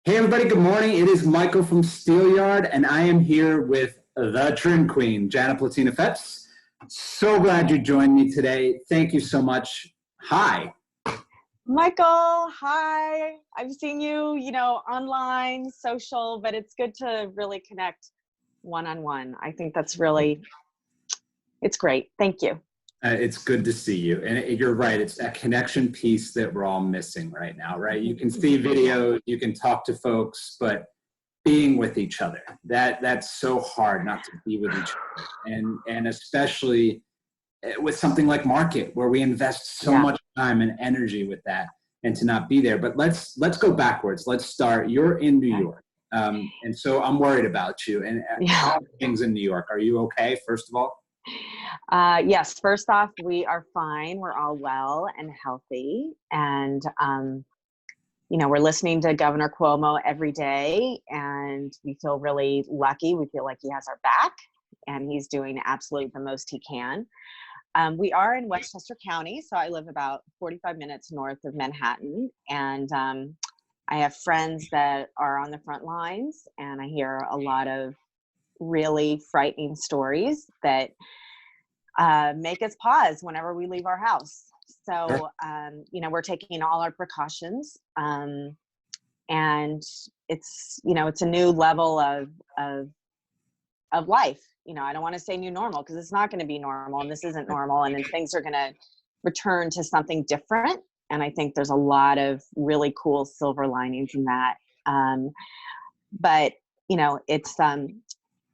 Hey everybody, good morning. It is Michael from Steelyard, and I am here with the Trim Queen, Jana Platina Phipps. So glad you joined me today. Thank you so much. Hi. Michael, hi. I've seen you, online, social, but it's good to really connect one-on-one. I think that's really, it's great. Thank you. It's good to see you. And you're right, it's that connection piece that we're all missing right now, right? You can see videos, you can talk to folks, but being with each other, that's so hard not to be with each other. And especially with something like market, where we invest so much time and energy with that, and to not be there. But let's go backwards. Let's start. You're in New York. And so I'm worried about you. And how are things in New York? Are you okay, first of all? Yes, first off, we are fine. We're all well and healthy. And, we're listening to Governor Cuomo every day, and we feel really lucky. We feel like he has our back, and he's doing absolutely the most he can. We are in Westchester County, so I live about 45 minutes north of Manhattan, and I have friends that are on the front lines, and I hear a lot of really frightening stories that make us pause whenever we leave our house. So, we're taking all our precautions, and it's a new level of life. I don't want to say new normal, because it's not going to be normal, and this isn't normal, and then things are going to return to something different. And I think there's a lot of really cool silver linings in that. But it's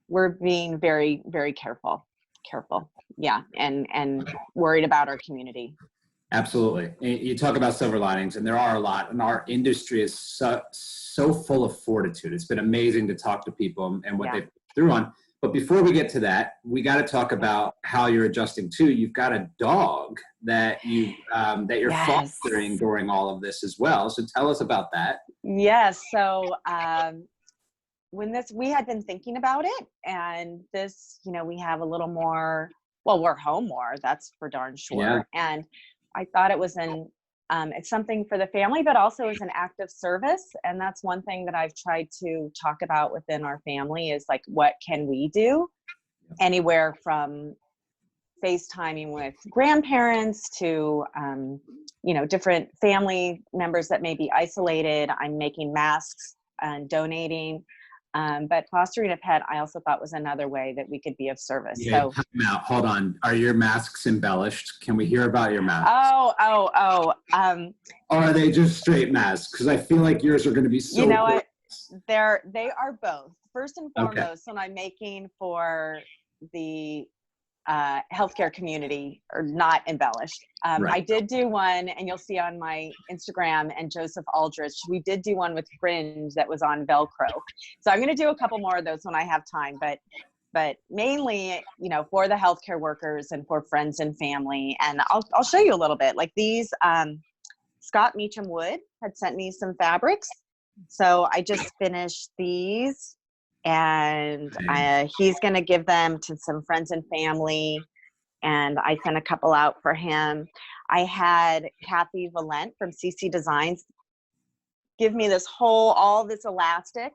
we're being very, very careful. Yeah. And worried about our community. Absolutely. You talk about silver linings, and there are a lot, and our industry is so full of fortitude. It's been amazing to talk to people and what they've been through on. But before we get to that, we got to talk about how you're adjusting too. You've got a dog that you're fostering during all of this as well. So tell us about that. Yes. So we had been thinking about it, and this, we have a little more. Well, we're home more. That's for darn sure. Yeah. And I thought it was it's something for the family, but also as an act of service. And that's one thing that I've tried to talk about within our family is like, what can we do? Anywhere from FaceTiming with grandparents to, different family members that may be isolated. I'm making masks and donating. But fostering a pet, I also thought was another way that we could be of service. Yeah, so now, hold on. Are your masks embellished? Can we hear about your masks? Oh. Or are they just straight masks? Because I feel like yours are going to be so. You know what? They are both. First and foremost, when I'm making for the healthcare community, are not embellished. I did do one, and you'll see on my Instagram, and Joseph Aldrich, we did do one with fringe that was on Velcro. So I'm going to do a couple more of those when I have time, but mainly, for the healthcare workers and for friends and family. And I'll show you a little bit. Like these, Scott Meacham Wood had sent me some fabrics. So I just finished these, and he's going to give them to some friends and family, and I sent a couple out for him. I had Kathy Valent from CC Designs give me all this elastic.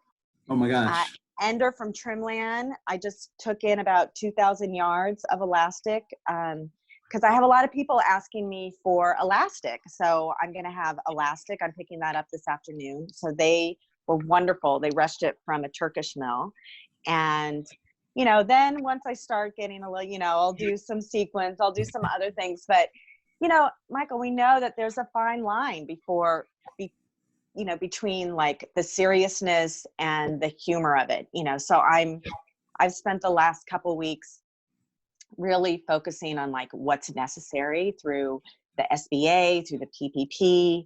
Oh my gosh. Ender from Trimland, I just took in about 2,000 yards of elastic, because I have a lot of people asking me for elastic. So I'm going to have elastic. I'm picking that up this afternoon. So they were wonderful. They rushed it from a Turkish mill. And, then once I start getting a little, I'll do some sequins, I'll do some other things. But, Michael, we know that there's a fine line between like the seriousness and the humor of it, So I've spent the last couple weeks really focusing on like what's necessary through the SBA, through the PPP,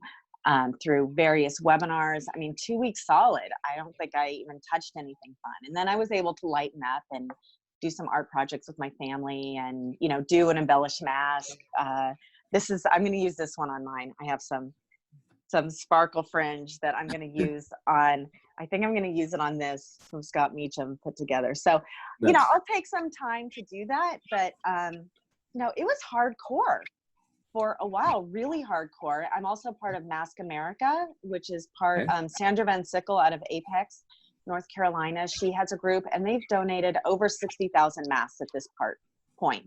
through various webinars. 2 weeks solid. I don't think I even touched anything fun. And then I was able to lighten up and do some art projects with my family, and, do an embellished mask. I'm going to use this one on mine. I have some sparkle fringe that I'm going to use on, I think I'm going to use it on this from Scott Meacham put together. So, I'll take some time to do that, but, it was hardcore. for a while, really hardcore. I'm also part of Mask America, which is part, Okay. Sandra Van Sickle out of Apex, North Carolina. She has a group and they've donated over 60,000 masks at this point.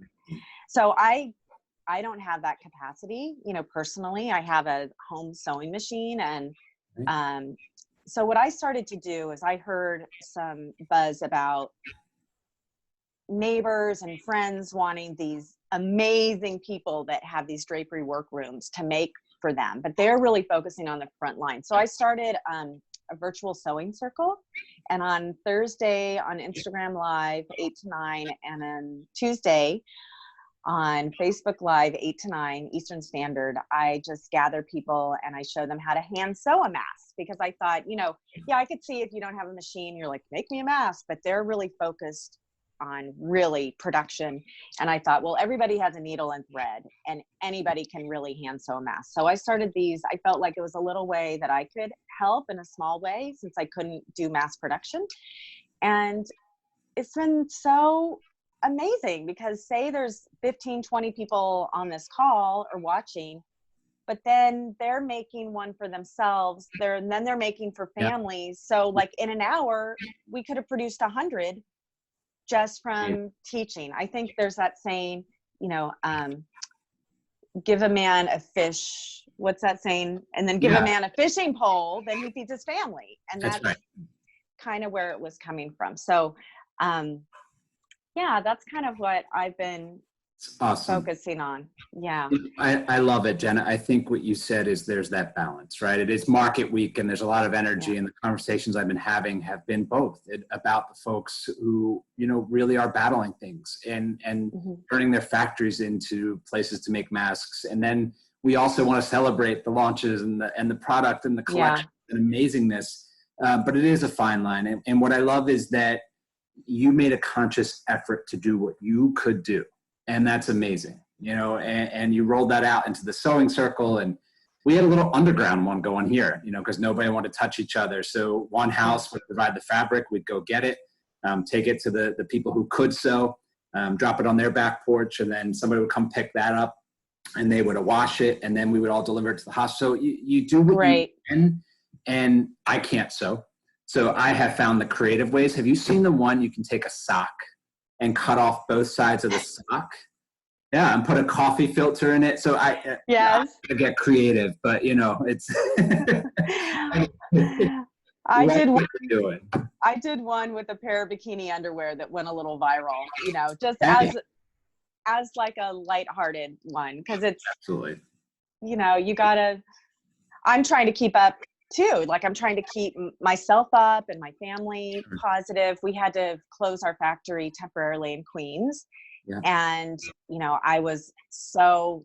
So I don't have that capacity, you know, personally. I have a home sewing machine. And so what I started to do is I heard some buzz about neighbors and friends wanting these amazing people that have these drapery workrooms to make for them, but they're really focusing on the front line. So I started a virtual sewing circle, and on Thursday on Instagram Live 8 to 9, and then Tuesday on Facebook Live 8 to 9 Eastern Standard, I just gather people and I show them how to hand sew a mask, because I thought, you know, yeah, I could see if you don't have a machine, you're like, make me a mask, but they're really focused on really production. And I thought, well, everybody has a needle and thread and anybody can really hand sew a mask. So I started these. I felt like it was a little way that I could help in a small way, since I couldn't do mass production. And it's been so amazing, because say there's 15, 20 people on this call or watching, but then they're making one for themselves, and then they're making for families. So like in an hour, we could have produced 100 just from teaching. I think there's that saying, you know, give a man a fish, what's that saying? And then give a man a fishing pole, then he feeds his family. And that's right. Kind of where it was coming from. So, yeah, that's kind of what I've been focusing on. Yeah. I love it, Jenna. I think what you said is there's that balance, right? It is market week and there's a lot of energy, and the conversations I've been having have been both about the folks who, you know, really are battling things and turning their factories into places to make masks. And then we also want to celebrate the launches and the product and the collection and amazingness. But it is a fine line. And what I love is that you made a conscious effort to do what you could do. And that's amazing, you know, and you rolled that out into the sewing circle. And we had a little underground one going here, you know, because nobody wanted to touch each other. So one house would provide the fabric, we'd go get it, take it to the people who could sew, drop it on their back porch, and then somebody would come pick that up and they would wash it, and then we would all deliver it to the house. So you do what you can, and I can't sew. So I have found the creative ways. Have you seen the one you can take a sock and cut off both sides of the sock? Yeah, and put a coffee filter in it. So I get creative, but you know, it's. I did one with a pair of bikini underwear that went a little viral. You know, just as like a lighthearted one, because it's absolutely. You know, I'm trying to keep up too. Like I'm trying to keep myself up and my family positive. We had to close our factory temporarily in Queens. Yeah. And, you know, I was so,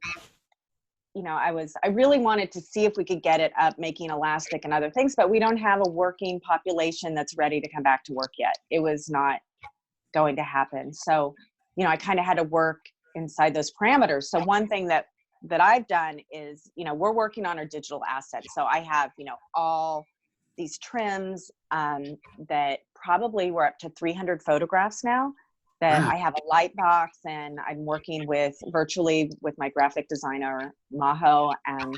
you know, I really wanted to see if we could get it up making elastic and other things, but we don't have a working population that's ready to come back to work yet. It was not going to happen. So, you know, I kind of had to work inside those parameters. So one thing that I've done is, you know, we're working on our digital assets. So I have, you know, all these trims that probably we're up to 300 photographs now that I have a light box, and I'm working virtually with my graphic designer, Maho. And,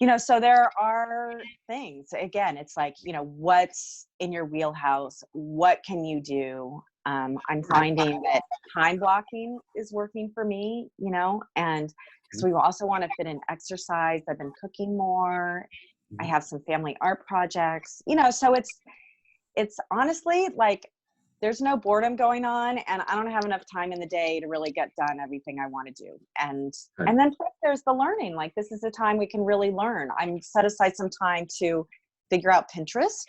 you know, so there are things, again, it's like, you know, what's in your wheelhouse? What can you do? I'm finding that time blocking is working for me, you know, and so we also want to fit in exercise. I've been cooking more. I have some family art projects, you know, so it's honestly like there's no boredom going on, and I don't have enough time in the day to really get done everything I want to do. And then plus there's the learning, like this is a time we can really learn. I'm set aside some time to figure out Pinterest,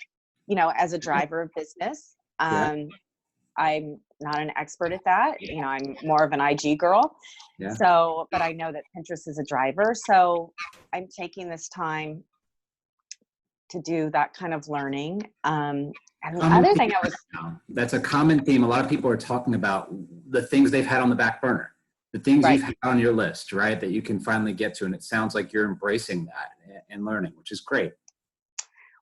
you know, as a driver of business. I'm not an expert at that. You know, I'm more of an IG girl. Yeah. So, but I know that Pinterest is a driver. So I'm taking this time to do that kind of learning. And the other thing that's a common theme. A lot of people are talking about the things they've had on the back burner, the things you've had on your list, right? That you can finally get to. And it sounds like you're embracing that and learning, which is great.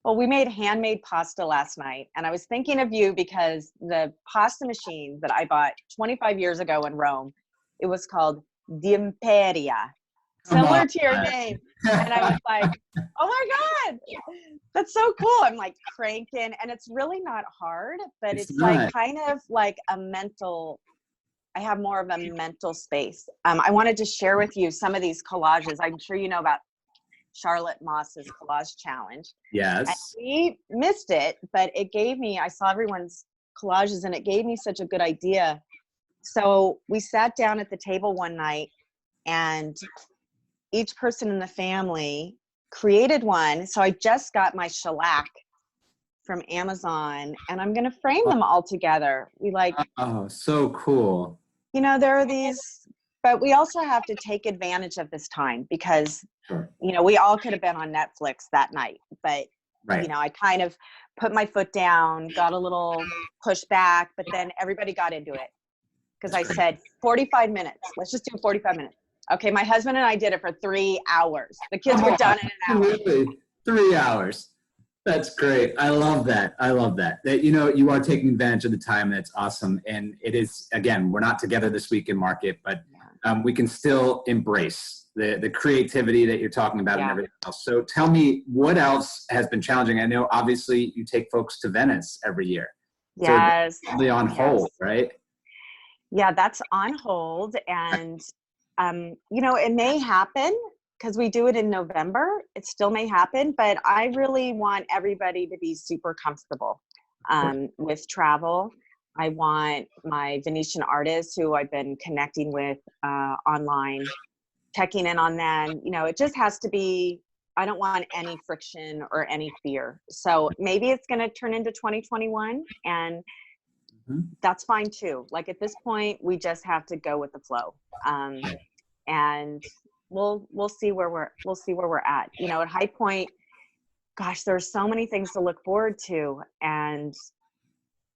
Well, we made handmade pasta last night, and I was thinking of you because the pasta machine that I bought 25 years ago in Rome, it was called the Imperia. similar to your name. And I was like, oh my God, that's so cool. I'm like cranking, and it's really not hard, but it's like kind of like a mental, I have more of a mental space. I wanted to share with you some of these collages. I'm sure you know about Charlotte Moss's collage challenge. Yes. And we missed it, but it gave me, I saw everyone's collages and it gave me such a good idea. So we sat down at the table one night and each person in the family created one. So I just got my shellac from Amazon and I'm going to frame them all together. We like, oh, so cool. You know, there are these, but we also have to take advantage of this time because, you know, we all could have been on Netflix that night, but, you know, I kind of put my foot down, got a little pushback, but then everybody got into it because I said 45 minutes. Let's just do 45 minutes. Okay, my husband and I did it for 3 hours. The kids were done in an hour. Really? 3 hours. That's great. I love that. I love that. That, you know, you are taking advantage of the time. That's awesome. And it is, again, we're not together this week in market, but we can still embrace the creativity that you're talking about and everything else. So tell me, what else has been challenging? I know, obviously, you take folks to Venice every year. Yes. So probably on hold, right? Yeah, that's on hold. And, you know, it may happen because we do it in November. It still may happen, but I really want everybody to be super comfortable with travel. I want my Venetian artists who I've been connecting with online, checking in on them. You know, it just has to be, I don't want any friction or any fear. So maybe it's going to turn into 2021 and that's fine too. Like at this point, we just have to go with the flow. And we'll see where we're at. You know, at High Point, gosh, there's so many things to look forward to. And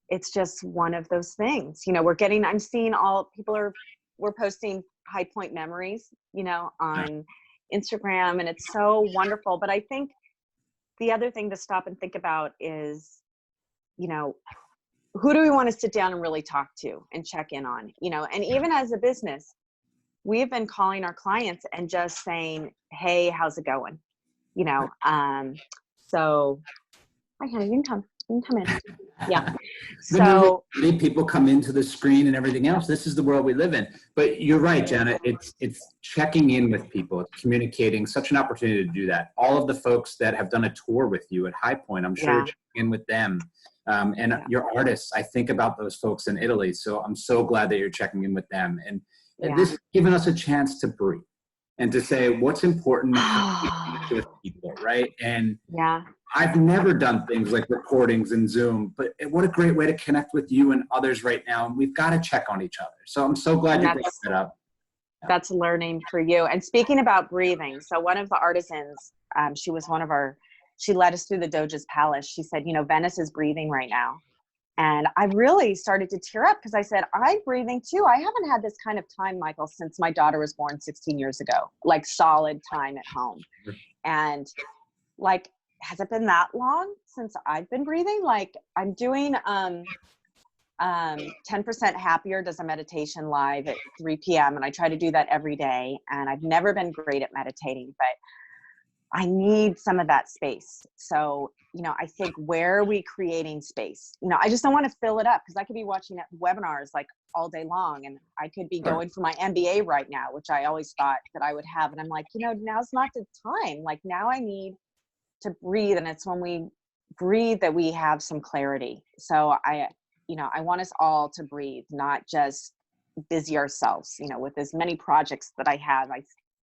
it's just one of those things, you know, I'm seeing we're posting High Point memories, you know, on Instagram, and it's so wonderful. But I think the other thing to stop and think about is, you know, who do we want to sit down and really talk to and check in on, you know, and even as a business, we've been calling our clients and just saying, hey, how's it going? You know, so hi, honey, you can come in. Yeah. So many people come into the screen and everything else. This is the world we live in. But you're right, Jana. It's checking in with people, it's communicating. Such an opportunity to do that. All of the folks that have done a tour with you at High Point, I'm sure you're checking in with them. And your artists, I think about those folks in Italy. So I'm so glad that you're checking in with them. And this has given us a chance to breathe and to say what's important with people, right? And I've never done things like recordings and Zoom, but what a great way to connect with you and others right now. And we've got to check on each other. So I'm so glad you brought that up. That's learning for you. And speaking about breathing, so one of the artisans, she led us through the Doge's Palace. She said, you know, Venice is breathing right now. And I really started to tear up because I said, I'm breathing too. I haven't had this kind of time, Michael, since my daughter was born 16 years ago, like solid time at home. And like, has it been that long since I've been breathing? Like I'm doing 10% Happier does a meditation live at 3 p.m. And I try to do that every day. And I've never been great at meditating, but I need some of that space. So, you know, I think, where are we creating space? You know, I just don't want to fill it up because I could be watching webinars like all day long and I could be going for my MBA right now, which I always thought that I would have. And I'm like, you know, now's not the time. Like now I need to breathe. And it's when we breathe that we have some clarity. So I want us all to breathe, not just busy ourselves, you know, with as many projects that I have, I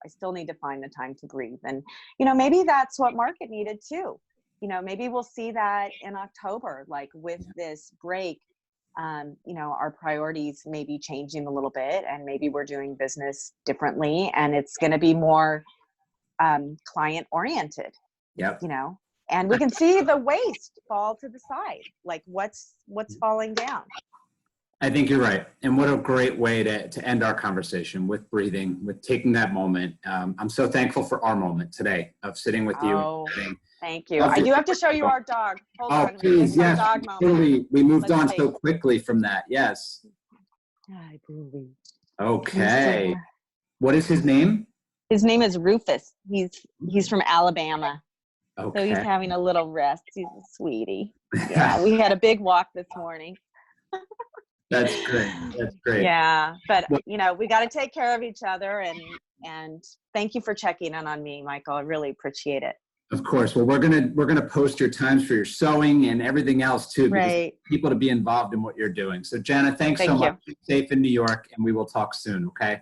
still need to find the time to breathe. And, you know, maybe that's what market needed too. You know, maybe we'll see that in October, like with this break, you know, our priorities may be changing a little bit and maybe we're doing business differently and it's going to be more client oriented, you know, and we can see the waste fall to the side, like what's falling down. I think you're right. And what a great way to end our conversation, with breathing, with taking that moment. I'm so thankful for our moment today of sitting with you. Oh, thank you. I do have to show you our dog. Hold on. Please, yes. Dog moment. Totally. We moved on so quickly from that. Yes. Hi, Booby. Okay. What is his name? His name is Rufus. He's from Alabama. Okay. So he's having a little rest. He's a sweetie. Yeah, we had a big walk this morning. That's great. That's great. Yeah, but you know, we got to take care of each other, and thank you for checking in on me, Michael. I really appreciate it. Of course. Well, we're gonna post your times for your sewing and everything else too, because Right. people to be involved in what you're doing. So Jana, thanks so much. Be safe in New York, and we will talk soon. Okay.